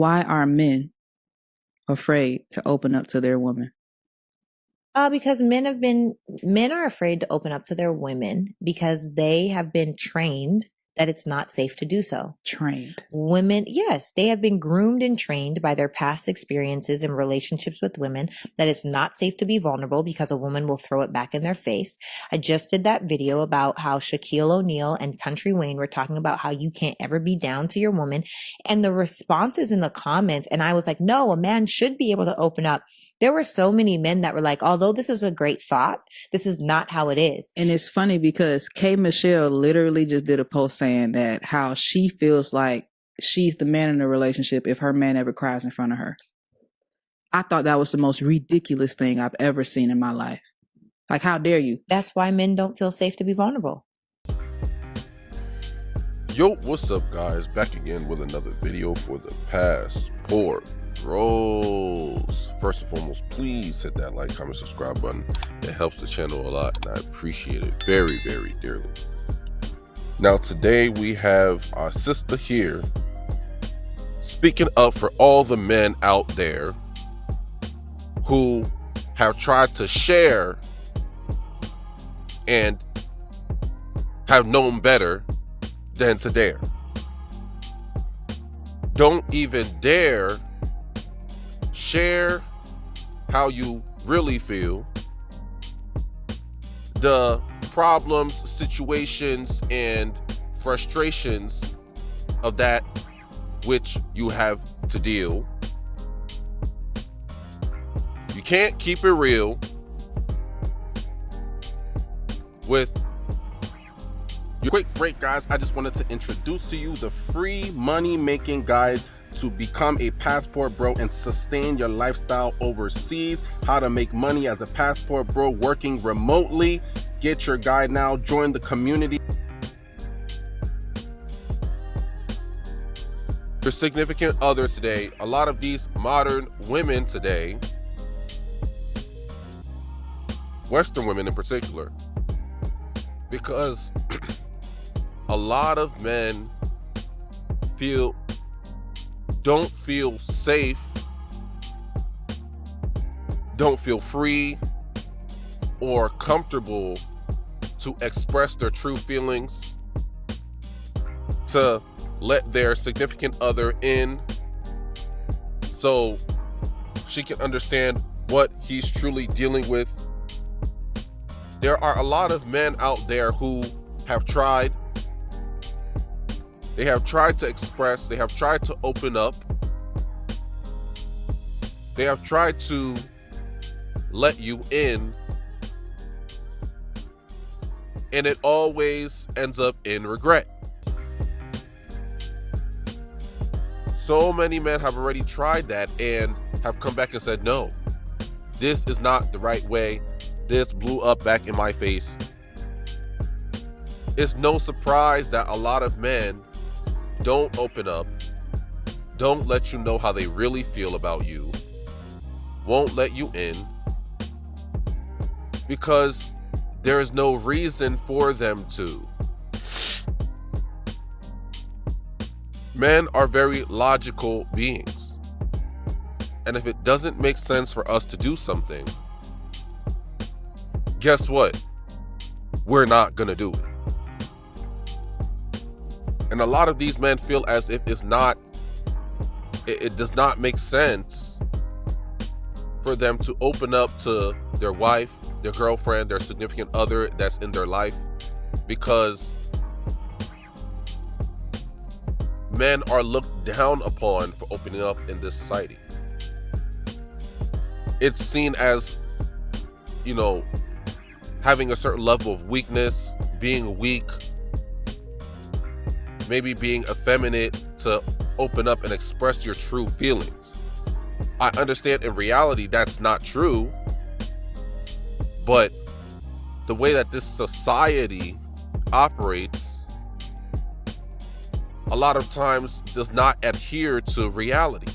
Why are men afraid to open up to their women? Because men are afraid to open up to their women because they have been trained that it's not safe to do so. Trained. Women, yes, they have been groomed and trained by their past experiences and relationships with women that it's not safe to be vulnerable because a woman will throw it back in their face. I just did that video about how Shaquille O'Neal and Country Wayne were talking about how you can't ever be down to your woman, and the responses in the comments, and I was like, no, a man should be able to open up. There were so many men that were like, although this is a great thought, this is not how it is. And it's funny because K. Michelle literally just did a post saying that how she feels like she's the man in the relationship if her man ever cries in front of her. I thought that was the most ridiculous thing I've ever seen in my life. Like, how dare you? That's why men don't feel safe to be vulnerable. Yo, what's up, guys? Back again with another video for the Passport Bros. First and foremost, please hit that like, comment, subscribe button. It helps the channel a lot, and I appreciate it very, very dearly. Now, today we have our sister here speaking up for all the men out there who have tried to share and have known better than to dare. Don't even dare share how you really feel, the problems, situations, and frustrations of that which you have to deal. You can't keep it real with quick break, guys. I just wanted to introduce to you the free money making guide to become a passport bro and sustain your lifestyle overseas. How to make money as a passport bro working remotely. Get your guide now. Join the community. Your significant other today, a lot of these modern women today, Western women in particular, because a lot of men don't feel safe, don't feel free or comfortable to express their true feelings, to let their significant other in so she can understand what he's truly dealing with. There are a lot of men out there who have tried. They have tried to express, they have tried to open up, they have tried to let you in, and it always ends up in regret. So many men have already tried that and have come back and said, no, this is not the right way. This blew up back in my face. It's no surprise that a lot of men don't open up, don't let you know how they really feel about you, won't let you in, because there is no reason for them to. Men are very logical beings, and if it doesn't make sense for us to do something, guess what? We're not gonna do it. And a lot of these men feel as if it does not make sense for them to open up to their wife, their girlfriend, their significant other that's in their life, because men are looked down upon for opening up in this society. It's seen as, having a certain level of weakness, being weak, maybe being effeminate to open up and express your true feelings. I understand in reality that's not true, but the way that this society operates a lot of times does not adhere to reality.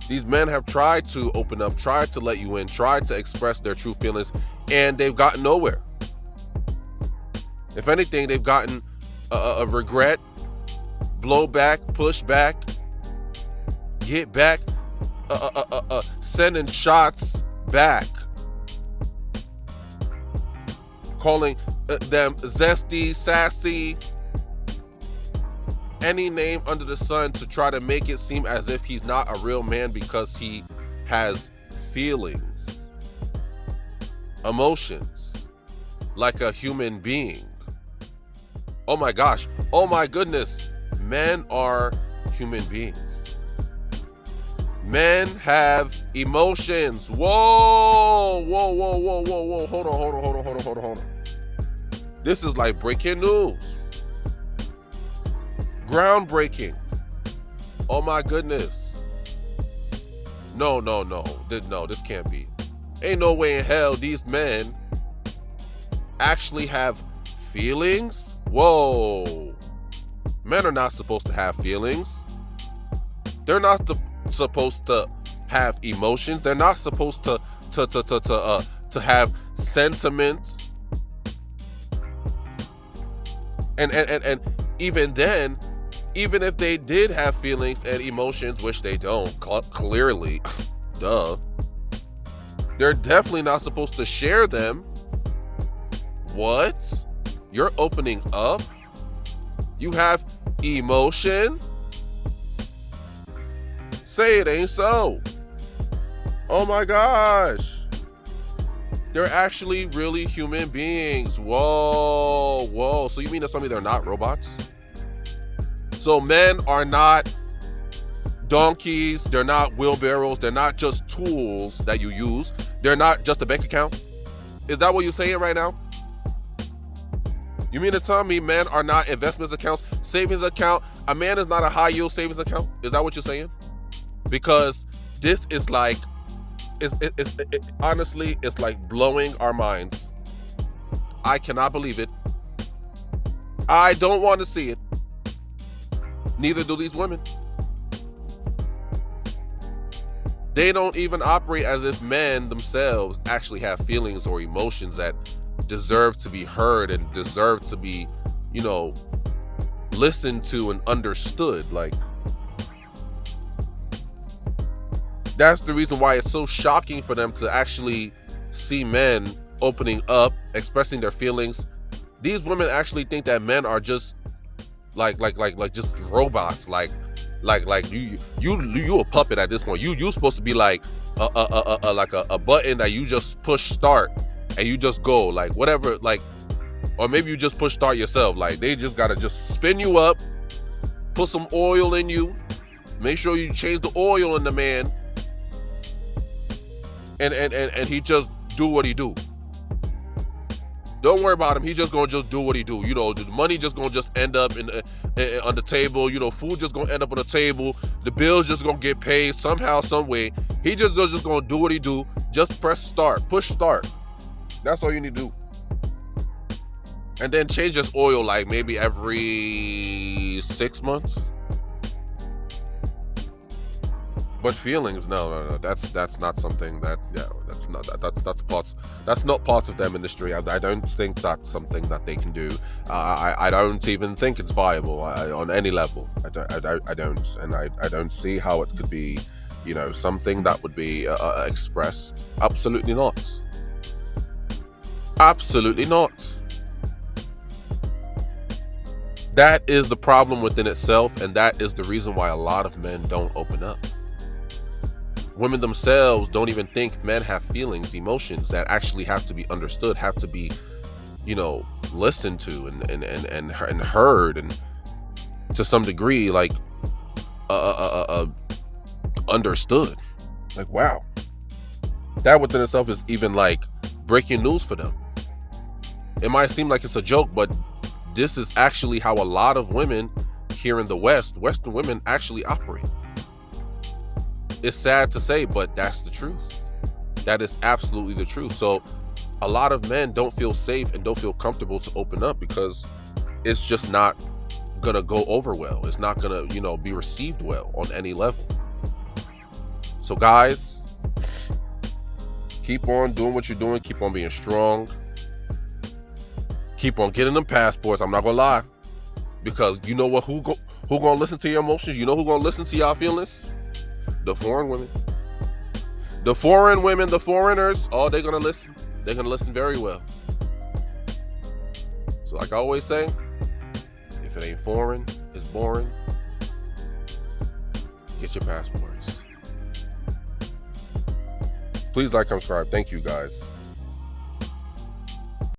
These men have tried to open up, tried to let you in, tried to express their true feelings, and they've gotten nowhere. If anything, they've gotten a regret, blow back, push back, get back, sending shots back, calling them zesty, sassy, any name under the sun to try to make it seem as if he's not a real man because he has feelings, emotions, like a human being. Oh my gosh, oh my goodness, men are human beings. Men have emotions. Whoa, whoa, whoa, whoa, whoa, whoa. Hold on. This is like breaking news. Groundbreaking. Oh my goodness. No, this can't be. Ain't no way in hell these men actually have feelings. Whoa. Men are not supposed to have feelings. They're not supposed to have emotions. They're not supposed to have sentiments. And even then, even if they did have feelings and emotions, which they don't, clearly, duh, they're definitely not supposed to share them. What? You're opening up? You have emotion? Say it ain't so. Oh my gosh. They're actually really human beings. Whoa. So you mean to tell me they're not robots? So men are not donkeys. They're not wheelbarrows. They're not just tools that you use. They're not just a bank account. Is that what you're saying right now? You mean to tell me men are not investment accounts, savings account? A man is not a high yield savings account? Is that what you're saying? Because this is like, honestly, it's like blowing our minds. I cannot believe it. I don't want to see it. Neither do these women. They don't even operate as if men themselves actually have feelings or emotions that deserve to be heard and deserve to be, listened to and understood. Like, that's the reason why it's so shocking for them to actually see men opening up, expressing their feelings. These women actually think that men are just like just robots. Like you a puppet at this point. You supposed to be like a button that you just push start and you just go, like whatever, like, or maybe you just push start yourself. Like, they just gotta just spin you up, put some oil in you, make sure you change the oil in the man, and he just do what he do. Don't worry about him. He just gonna just do what he do. The money just gonna just end up on the table. Food just gonna end up on the table. The bills just gonna get paid somehow, some way. He just gonna do what he do. Just press start, push start. That's all you need to do. And then change his oil like maybe every 6 months. But feelings, no. That's not something that, that's not part of their ministry. I don't think that's something that they can do. I don't even think it's viable on any level. I don't, and I don't see how it could be, something that would be expressed. Absolutely not. Absolutely not. That is the problem within itself, and that is the reason why a lot of men don't open up. Women themselves don't even think men have feelings, emotions that actually have to be understood, have to be, listened to and heard, and to some degree, like, understood. Like, wow. That within itself is even like breaking news for them. It might seem like it's a joke, but this is actually how a lot of women here in the Western women actually operate. It's sad to say, but that's the truth. That is absolutely the truth. So a lot of men don't feel safe and don't feel comfortable to open up because it's just not gonna go over well. It's not gonna, be received well on any level. So guys, keep on doing what you're doing. Keep on being strong. Keep on getting them passports. I'm not gonna lie, because you know what? Who gonna listen to your emotions? You know who gonna listen to y'all feelings? The foreign women. The foreign women, the foreigners, oh, they're gonna listen. They're gonna listen very well. So like I always say, if it ain't foreign, it's boring. Get your passports. Please like, subscribe. Thank you guys.